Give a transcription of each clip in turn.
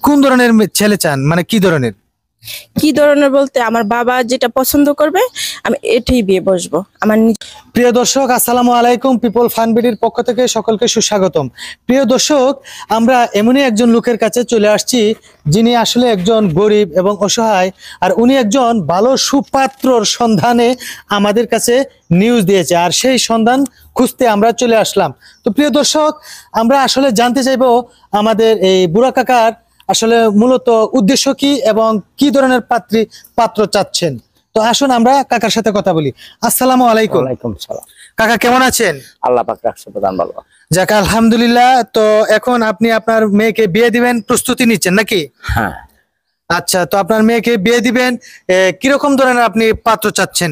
কোন ধরনের ছেলে চান, মানে কি ধরনের? কি ধরনের বলতে আমার বাবা যেটা পছন্দ করবে আমি এটাই বিয়ে বসবো। আমার প্রিয় দর্শক, আসসালামু আলাইকুম। পিপল ফান বিডির পক্ষ থেকে সকলকে সুস্বাগতম। প্রিয় দর্শক, আমরা এমনই একজন লোকের কাছে চলে আসছি যিনি আসলে একজন গরিব এবং অসহায়, আর উনি একজন ভালো সুপাত্রর সন্ধানে আমাদের কাছে নিউজ দিয়েছে, আর সেই সন্ধান খুঁজতে আমরা চলে আসলাম। তো প্রিয় দর্শক, আমরা আসলে জানতে চাইবো আমাদের এই বুড়া কাকার আসলে মূলত উদ্দেশ্য কি এবং কি ধরনের পাত্র চাচ্ছেন। তো আসুন আমরা কাকার সাথে কথা বলি। আসসালামু আলাইকুম। ওয়ালাইকুম সালাম। কাকা কেমন আছেন? আল্লাহ পাক রাখছে প্রধান ভালো। যাক আলহামদুলিল্লাহ। তো এখন আপনি আপনার মেয়েকে বিয়ে দিবেন, প্রস্তুতি নিচ্ছেন নাকি? হ্যাঁ। আচ্ছা, তো আপনার মেয়েকে বিয়ে দিবেন, কিরকম ধরনের আপনি পাত্র চাচ্ছেন?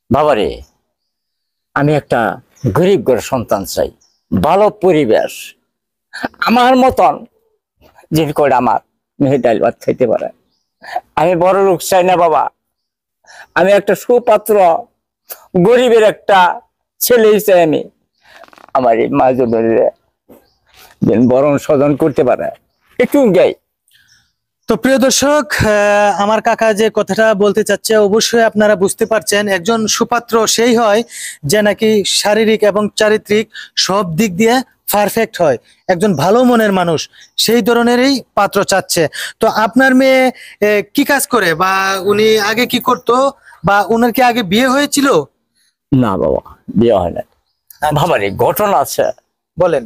বাবারে, আমি একটা গরিব ঘরের সন্তান চাই, ভালো পরিবেশ, আমার মতন যে করে আমার মেয়ে ডাল ভাত খাইতে পারে। আমি বড় লোক চাই না বাবা, আমি একটা সুপাত্র, গরিবের একটা ছেলে চাই। আমি আমার এই মা যদি বরণ স্মরণ করতে পারে একটু গাই। তো প্রিয় দর্শক, আমার কাকা যে কথাটা বলতে চাচ্ছে অবশ্যই আপনারা বুঝতে পারছেন। একজন সুপাত্র সেই হয় যে নাকি শারীরিক এবং চারিত্রিক সব দিক দিয়ে পারফেক্ট হয়, একজন ভালো মনের মানুষ, সেই ধরনেরই পাত্র চাচ্ছে। তো আপনার মেয়ে কি কাজ করে, বা উনি আগে কি করতো, বা উনার কি আগে বিয়ে হয়েছিল? না বাবা, বিয়ে হয় না। বাবারে, ঘটনা আছে, বলেন।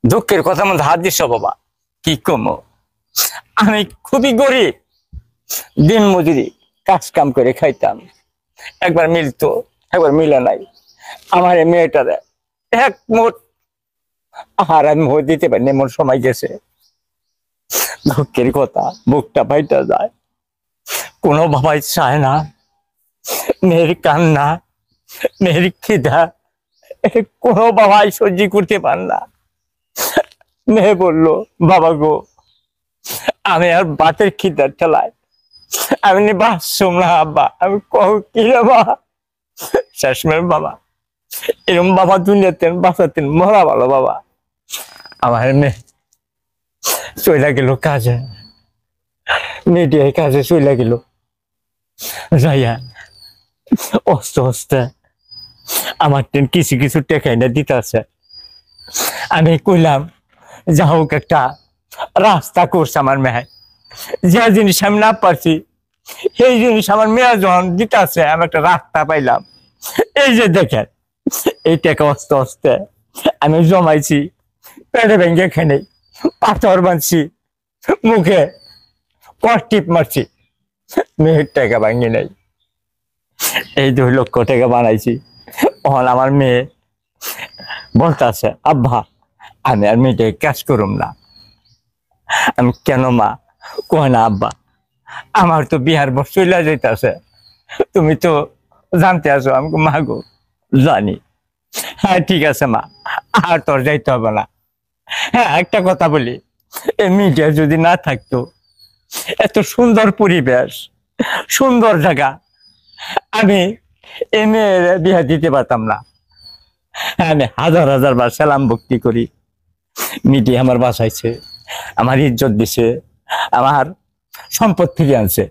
দুঃখের কথা মধ্যে হাত দিস বাবা, কি কমো। আমি খুবই গরিব, দিন মজুরি কাজ কাম করে খাইতাম। একবার মিলতো, একবার মিলে নাই। আমার এই মেয়েটারে এক মোট আর আমি ভোট দিতে পারিনি, এমন সময় গেছে। দুঃখের কথা, বুকটা পাইটা যায়। কোনো বাবাই চায় না মেয়ের কান্না, মেয়ের খিদা কোনো বাবাই সহ্য করতে পার না। মেয়ে বললো, বাবা গো, আমি আর বাতের খিদার ঠেলায় আমি বাঁচছুম না আব্বা। আমি কহ কি বাবা, শেষমেশ বাবা এরকম বাবা দুনিয়াতেন বাঁচাতেন মরা ভালো বাবা। আমার মেয়ে চইলা গেল কাজে, মিডিয়ায় কাজে চইলা গেল। যাইয়া অস্তে অস্তে আমার টেন কিছু কিছু টেকাই না দিতে আছে। আমি কইলাম যা হোক একটা রাস্তা করছে আমার মেয়ে, যে জিনিস আমি না পারছি এই জিনিস আমার মেয়ে যখন দিতে আছে, আমি একটা রাস্তা পাইলাম। এই যে দেখেন, এই টাকা অস্তে অস্তে আমি জমাইছি, পেটে ভেঙে খেয়ে পাথর বাঁধছি, মুখে কষ্টিপ মারছি, মেয়ের টাকা ভাঙি নাই। এই 2 লক্ষ টাকা বানাইছি। তখন আমার মেয়ে বলতে আছে, আব্বা আমি আর মেয়েটাকে কাজ করুম না। আমি কেন মা? কয় না আব্বা, আমার তো বিহার বর চলে যাইতেছে, তুমি তো জানতে আছো। আমি মা গো জানি। হ্যাঁ ঠিক আছে মা, আর তোর যাইতে হবে না। হ্যাঁ একটা কথা বলি, এই মিডিয়া যদি না থাকতো, এত সুন্দর পরিবেশ, সুন্দর জায়গা, আমি এই মেয়ের বিয়ে দিতে পারতাম না। আমি হাজার হাজার বার সালাম ভক্তি করি, মিডিয়া আমার বাঁচাইছে, আমার ইজ্জত দিছে, আমার সম্পদ ফিরে আনছে।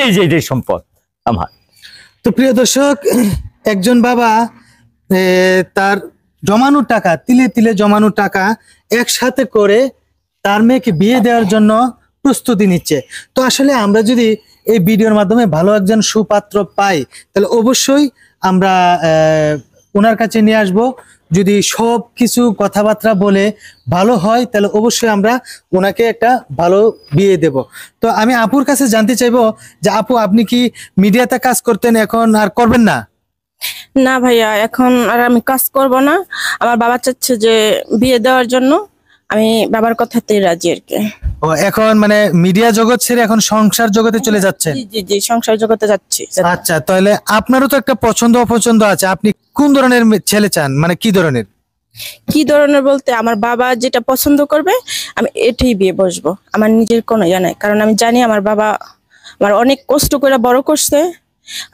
এই যে এটাই সম্পদ আমার। তো প্রিয় দর্শক, একজন বাবা তার জমানো টাকা, তিলে তিলে জমানো টাকা একসাথে করে তার মেয়েকে বিয়ে দেওয়ার জন্য প্রস্তুতি নিচ্ছে। তো আসলে আমরা যদি এই ভিডিওর মাধ্যমে ভালো একজন সুপাত্র পাই, তাহলে অবশ্যই আমরা ওনার কাছে নিয়ে আসবো। যদি সব কিছু কথাবার্তা বলে ভালো হয়, তাহলে অবশ্যই আমরা ওনাকে একটা ভালো বিয়ে দেব। তো আমি আপুর কাছে জানতে চাইবো যে আপু, আপনি কি মিডিয়াতে কাজ করতেন, এখন আর করবেন না? না ভাইয়া, এখন আর আমি কাজ করব না। আমার বাবা চাচ্ছে যে বিয়ে দেওয়ার জন্য, আমি বাবার কথাতেই রাজি আর কি। ও, এখন মানে মিডিয়া জগৎ ছেড়ে এখন সংসার জগতে চলে যাচ্ছে? জি জি জি, সংসার জগতে যাচ্ছি। আচ্ছা, তাহলে আপনারও তো একটা পছন্দ অপছন্দ আছে। আপনি কোন ধরনের ছেলে চান, মানে কি ধরনের? কি ধরনের বলতে আমার বাবা যেটা পছন্দ করবে আমি এটাই বিয়ে বসবো। আমার নিজের কোনো ইয়ে নাই, কারণ আমি জানি আমার বাবা আমার অনেক কষ্ট করে বড় করছে,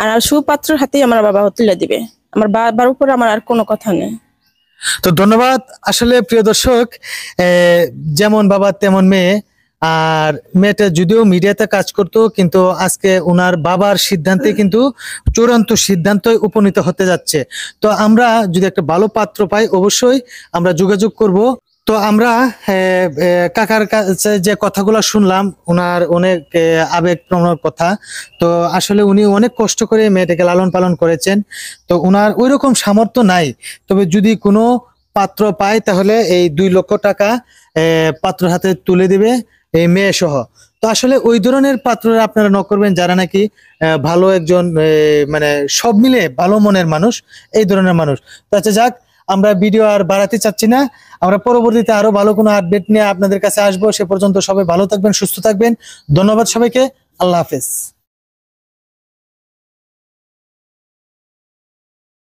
আর সুপাত্রের হাতেই আমার বাবা তুলে দিবে। আমার বাবার উপরে আমার আর কোনো কথা নেই। তো ধন্যবাদ। আসলে প্রিয় দর্শক, যেমন বাবা তেমন মেয়ে, আর মেয়েটা যদিও মিডিয়াতে কাজ করতো, কিন্তু আজকে ওনার বাবার সিদ্ধান্তে কিন্তু চূড়ান্ত সিদ্ধান্তই উপনীত হতে যাচ্ছে। তো আমরা যদি একটা ভালো পাত্র পাই অবশ্যই আমরা যোগাযোগ করব। তো আমরা কাকার কাছে যে কথাগুলো শুনলাম, ওনার অনেক আবেগপ্রবণ কথা। তো আসলে উনি অনেক কষ্ট করে মেয়েটাকে লালন পালন করেছেন। তো ওনার ওইরকম সামর্থ্য নাই, তবে যদি কোনো পাত্র পায় তাহলে এই 2 লক্ষ টাকা পাত্র হাতে তুলে দিবে এই মেয়ে সহ। তো আসলে ওই ধরনের পাত্ররা আপনারা নক করবেন যারা নাকি ভালো একজন মানে সব মিলে ভালো মনের মানুষ, এই ধরনের মানুষ। তো আচ্ছা যাক, আমরা ভিডিও আর বাড়াতে চাচ্ছি না, আমরা পরবর্তীতে আরো ভালো কোনো আপডেট নিয়ে আপনাদের কাছে আসবো। সে পর্যন্ত সবাই ভালো থাকবেন, সুস্থ থাকবেন। ধন্যবাদ সবাইকে, আল্লাহ হাফেজ।